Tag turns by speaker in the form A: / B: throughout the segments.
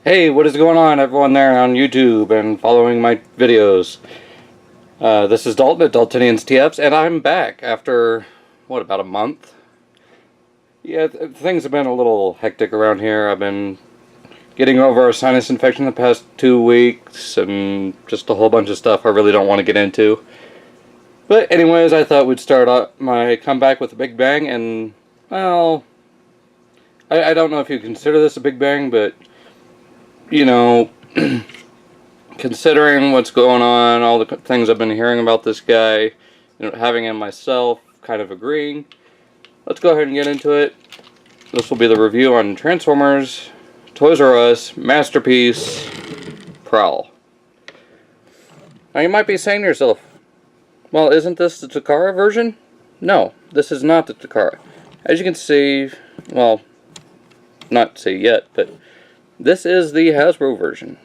A: Hey, what is going on, everyone there on YouTube and following my videos? This is Dalton at Daltonians TFs, and I'm back after, what, about a month? Yeah, things have been a little hectic around here. I've been getting over a sinus infection the past 2 weeks, and just a whole bunch of stuff I really don't want to get into. But anyways, I thought we'd start up my comeback with a big bang, and, well, I don't know if you consider this a big bang, but you know, considering what's going on, all the things I've been hearing about this guy, you know, having him myself, kind of agreeing, let's go ahead and get into it. This will be the review on Transformers, Toys R Us, Masterpiece, Prowl. Now you might be saying to yourself, well, isn't this the Takara version? No, this is not the Takara. As you can see, well, not see yet, but this is the Hasbro version.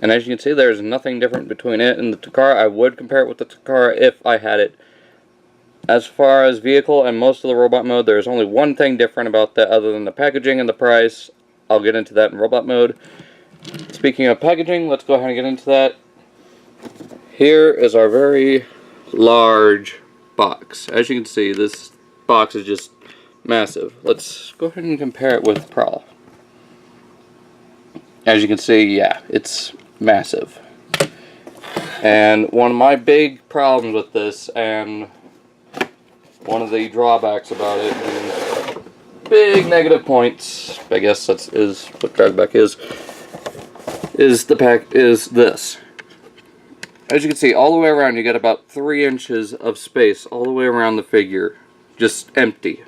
A: And as you can see, there's nothing different between it and the Takara. I would compare it with the Takara if I had it. As far as vehicle and most of the robot mode, there's only one thing different about that other than the packaging and the price. I'll get into that in robot mode. Speaking of packaging, let's go ahead and get into that. Here is our very large box. As you can see, this box is just massive. Let's go ahead and compare it with Prowl. As you can see, yeah, it's massive. And one of my big problems with this, and one of the drawbacks about it, and big negative points, I guess is what drawback is this. As you can see, all the way around, you got about 3 inches of space all the way around the figure, just empty.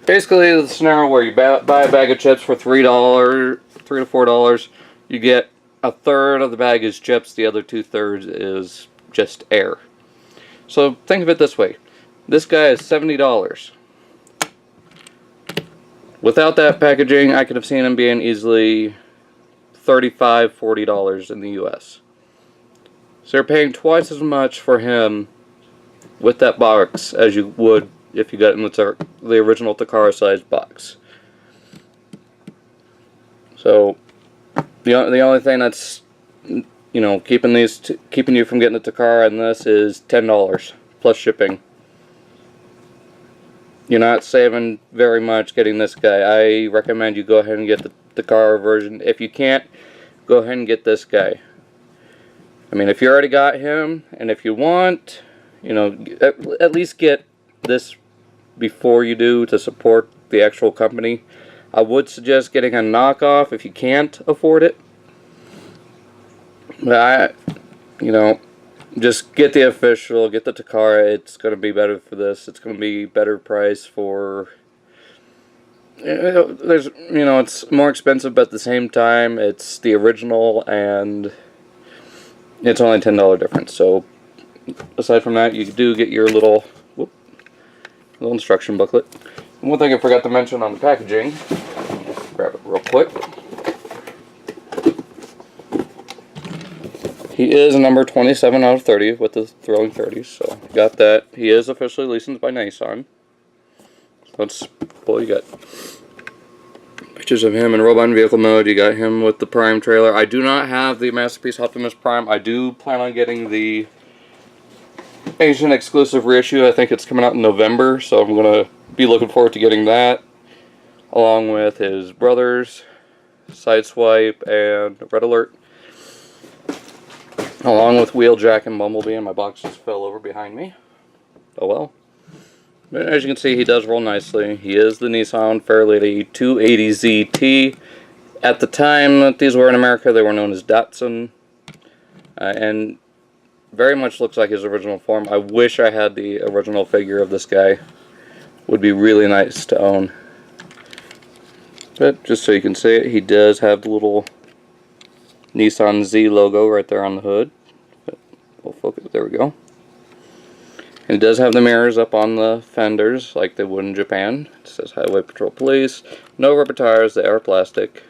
A: Basically, the scenario where you buy a bag of chips for $3 to $4, you get a third of the bag is chips, the other 2/3 is just air. So think of it this way: this guy is $70. Without that packaging, I could have seen him being easily $35, $40 in the US. So you're paying twice as much for him with that box as you would if you got in the original Takara sized box. So the only thing that's, you know, keeping you from getting the Takara in this is $10 plus shipping. You're not saving very much getting this guy. I recommend you go ahead and get the Takara version. If you can't, go ahead and get this guy. I mean, if you already got him, and if you want, you know, at least get this before you do to support the actual company. I would suggest getting a knockoff if you can't afford it. But you know, just get the official, get the Takara. It's going to be better for this. It's going to be better price for. There's, you know, it's more expensive, but at the same time, it's the original, and it's only $10 difference. So, aside from that, you do get your little instruction booklet. And one thing I forgot to mention on the packaging, grab it real quick. He is a number 27 out of 30 with the Thrilling 30s, so got that. He is officially licensed by Nissan. Let's pull. You got pictures of him in robot and vehicle mode. You got him with the Prime trailer. I do not have the Masterpiece Optimus Prime. I do plan on getting the Asian exclusive reissue. I think it's coming out in November, so I'm going to be looking forward to getting that, along with his brothers, Sideswipe and Red Alert, along with Wheeljack and Bumblebee, and my box just fell over behind me. Oh well. But as you can see, he does roll nicely. He is the Nissan Fairlady 280ZT. At the time that these were in America, they were known as Datsun, and very much looks like his original form. I wish I had the original figure of this guy. Would be really nice to own. But just so you can see it, he does have the little Nissan Z logo right there on the hood. We'll focus. There we go. And it does have the mirrors up on the fenders like they would in Japan. It says Highway Patrol Police. No rubber tires, they are plastic.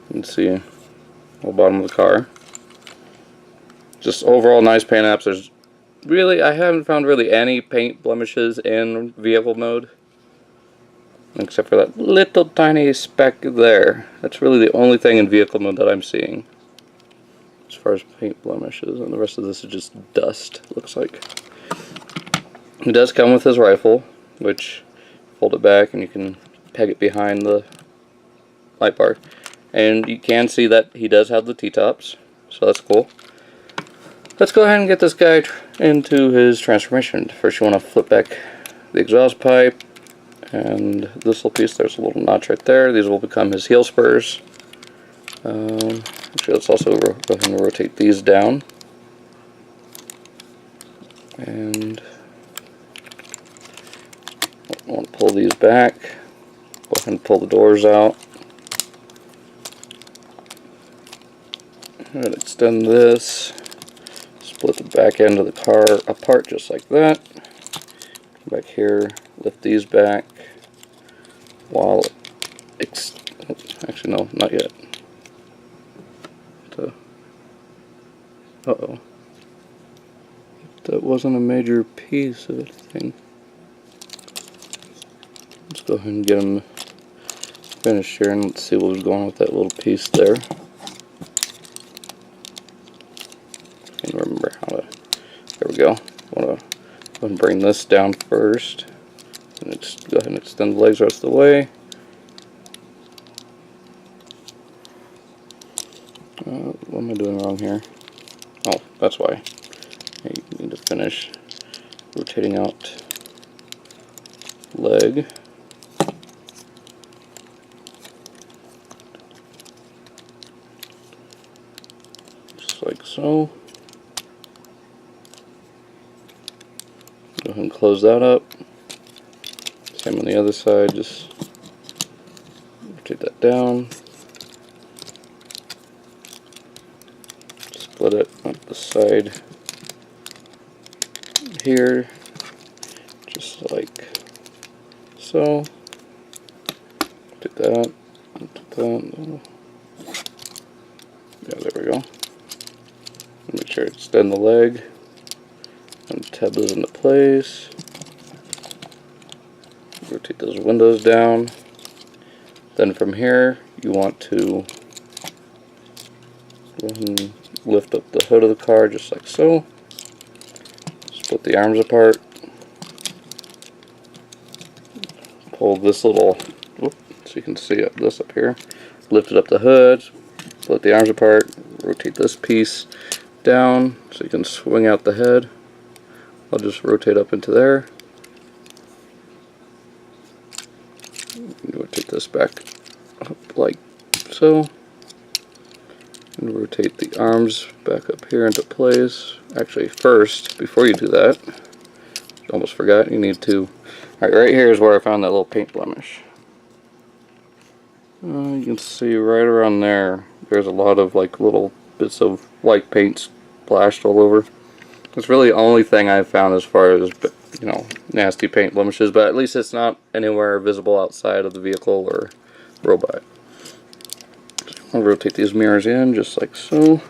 A: You can see the bottom of the car. Just overall nice paint apps. There's really, I haven't found really any paint blemishes in vehicle mode. except for that little tiny speck there. That's really the only thing in vehicle mode that I'm seeing as far as paint blemishes, and the rest of this is just dust, looks like. It does come with his rifle, which fold it back and you can peg it behind the light bar. And you can see that he does have the T-tops, so that's cool. Let's go ahead and get this guy into his transformation. First you want to flip back the exhaust pipe, and this little piece, there's a little notch right there. These will become his heel spurs. Actually, let's also go ahead and rotate these down. And I want to pull these back. Go ahead and pull the doors out. And extend this. Split the back end of the car apart just like that. Come back here, lift these back while actually no, not yet. Uh-oh. That wasn't a major piece of anything. Let's go ahead and get him finished here, and let's see what was going on with that little piece there. Can't remember how to. There we go. Want to go ahead and bring this down first, and go ahead and extend the legs the rest of the way. What am I doing wrong here? Oh, that's why. You need to finish rotating out leg. Just like so. Go ahead and close that up. Same on the other side, just rotate that down. Split it up the side here, just like so. Do that. Yeah, there we go. Make sure to extend the leg and tab those into place. Rotate those windows down. Then from here, you want to go ahead and lift up the hood of the car just like so. Split the arms apart. Pull this little, so you can see this up here. Lift it up the hood, split the arms apart, rotate this piece down so you can swing out the head. I'll just rotate up into there. Rotate this back up like so. And rotate the arms back up here into place. Actually, first, before you do that, almost forgot, you need to. Alright, right here is where I found that little paint blemish. You can see right around there, there's a lot of like little bits of white paint splashed all over. It's really the only thing I've found as far as, you know, nasty paint blemishes, but at least it's not anywhere visible outside of the vehicle or robot. I'll rotate these mirrors in just like so.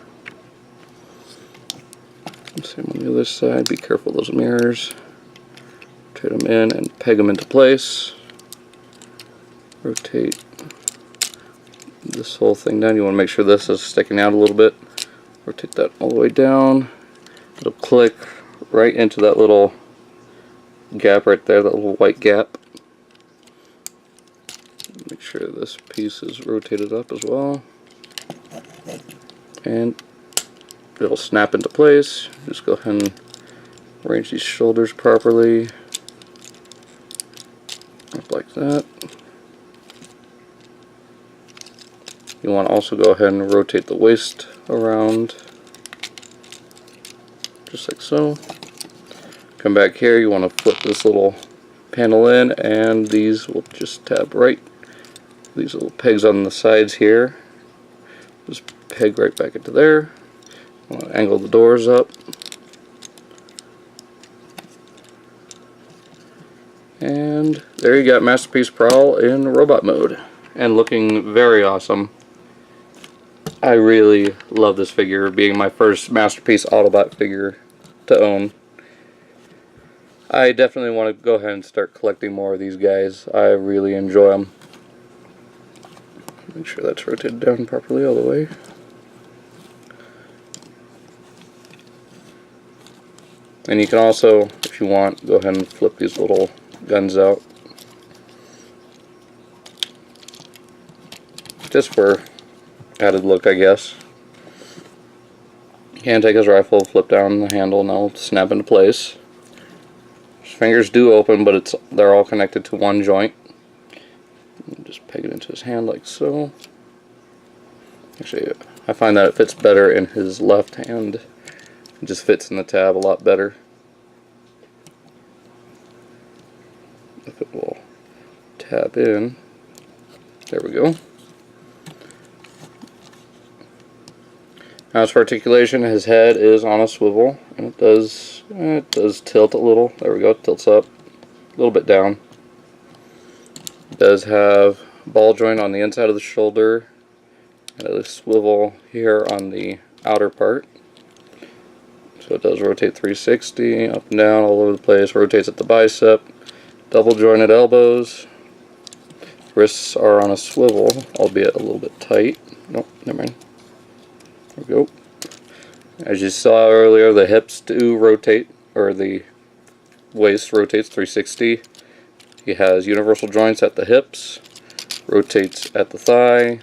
A: Same on the other side. Be careful of those mirrors. Rotate them in and peg them into place. Rotate this whole thing down. You want to make sure this is sticking out a little bit. Rotate that all the way down. It'll click right into that little gap right there, that little white gap. Make sure this piece is rotated up as well. And it'll snap into place. Just go ahead and arrange these shoulders properly. Up like that. You want to also go ahead and rotate the waist around. Just like so. Come back here, you want to flip this little panel in, and these will just tab right. These little pegs on the sides here. Just peg right back into there. I want to angle the doors up. And there you got Masterpiece Prowl in robot mode. And looking very awesome. I really love this figure, being my first Masterpiece Autobot figure to own. I definitely want to go ahead and start collecting more of these guys. I really enjoy them. Make sure that's rotated down properly all the way. And you can also, if you want, go ahead and flip these little guns out. Just for added look, I guess. You can take his rifle, flip down the handle, and they'll snap into place. His fingers do open, but they're all connected to one joint. Just peg it into his hand like so. Actually, I find that it fits better in his left hand. It just fits in the tab a lot better. If it will tab in. There we go. Now, as for articulation, his head is on a swivel, and it does tilt a little. There we go, it tilts up, a little bit down. It does have a ball joint on the inside of the shoulder, and a swivel here on the outer part. So it does rotate 360, up and down, all over the place. Rotates at the bicep, double jointed elbows. Wrists are on a swivel, albeit a little bit tight. Nope, never mind. There we go. As you saw earlier, the hips do rotate, or the waist rotates 360. He has universal joints at the hips, rotates at the thigh,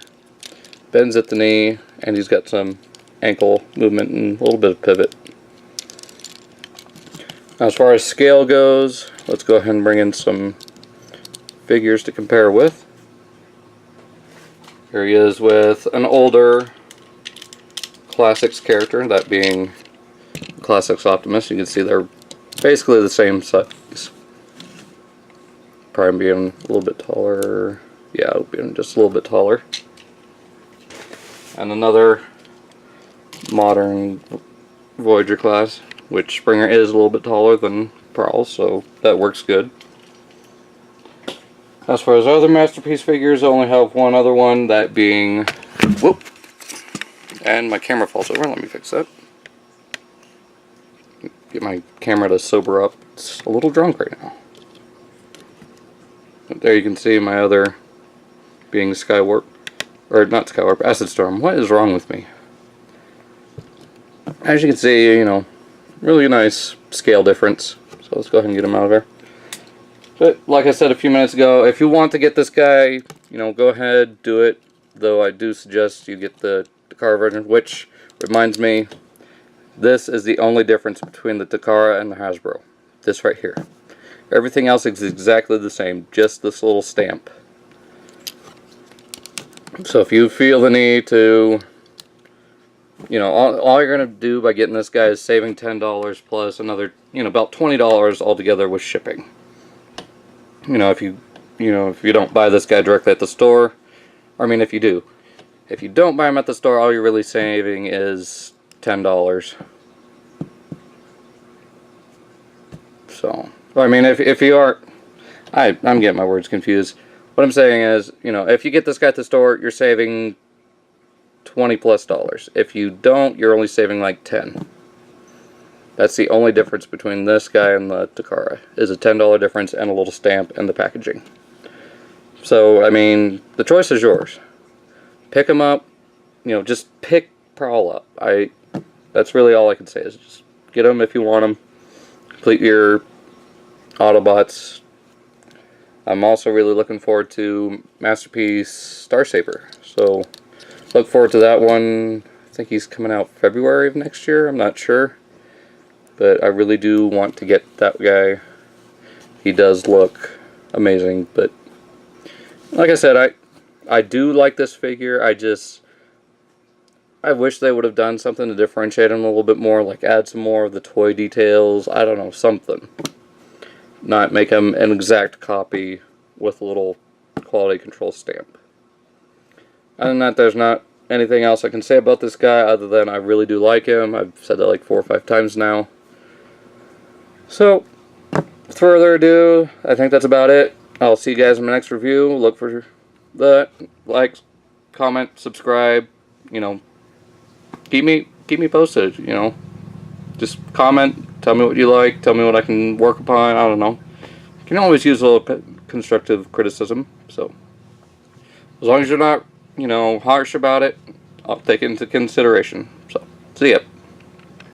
A: bends at the knee, and he's got some ankle movement and a little bit of pivot. Now, as far as scale goes, let's go ahead and bring in some figures to compare with. Here he is with an older Classics character, that being Classics Optimus. You can see they're basically the same size. Probably being a little bit taller. Yeah, it'll be just a little bit taller. And another modern Voyager class, which Springer is a little bit taller than Prowl, so that works good. As far as other Masterpiece figures, I only have one other one, that being... Whoop! And my camera falls over. Let me fix that. Get my camera to sober up. It's a little drunk right now. But there you can see my other being Skywarp. Or not Skywarp, Acid Storm. What is wrong with me? As you can see, you know, really nice scale difference. So let's go ahead and get him out of there. But like I said a few minutes ago, if you want to get this guy, you know, go ahead, do it. Though I do suggest you get the Takara version, which reminds me, this is the only difference between the Takara and the Hasbro. This right here. Everything else is exactly the same, just this little stamp. So if you feel the need to, you know, all you're going to do by getting this guy is saving $10 plus another, you know, about $20 altogether with shipping. You know, if you don't buy this guy directly at the store, I mean, if you do. If you don't buy them at the store, all you're really saving is $10. So, I mean, if you are... I'm getting my words confused. What I'm saying is, you know, if you get this guy at the store, you're saving $20 plus. If you don't, you're only saving like 10. That's the only difference between this guy and the Takara, is a $10 difference and a little stamp and the packaging. So, I mean, the choice is yours. Pick them up, you know, just pick Prowl up. That's really all I can say, is just get them if you want them. Complete your Autobots. I'm also really looking forward to Masterpiece Starsaber. So, look forward to that one. I think he's coming out February of next year, I'm not sure. But I really do want to get that guy. He does look amazing, but like I said, I do like this figure. I wish they would have done something to differentiate him a little bit more, like add some more of the toy details. I don't know, something. Not make him an exact copy with a little quality control stamp. Other than that, there's not anything else I can say about this guy other than I really do like him. I've said that like 4 or 5 times now. So, without further ado, I think that's about it. I'll see you guys in my next review. Look for that. Like, comment, subscribe. You know, keep me posted. You know, just comment Tell me what you like. Tell me what I can work upon. I don't know. You can always use a little constructive criticism. So as long as you're not, harsh about it, I'll take it into consideration. So see ya.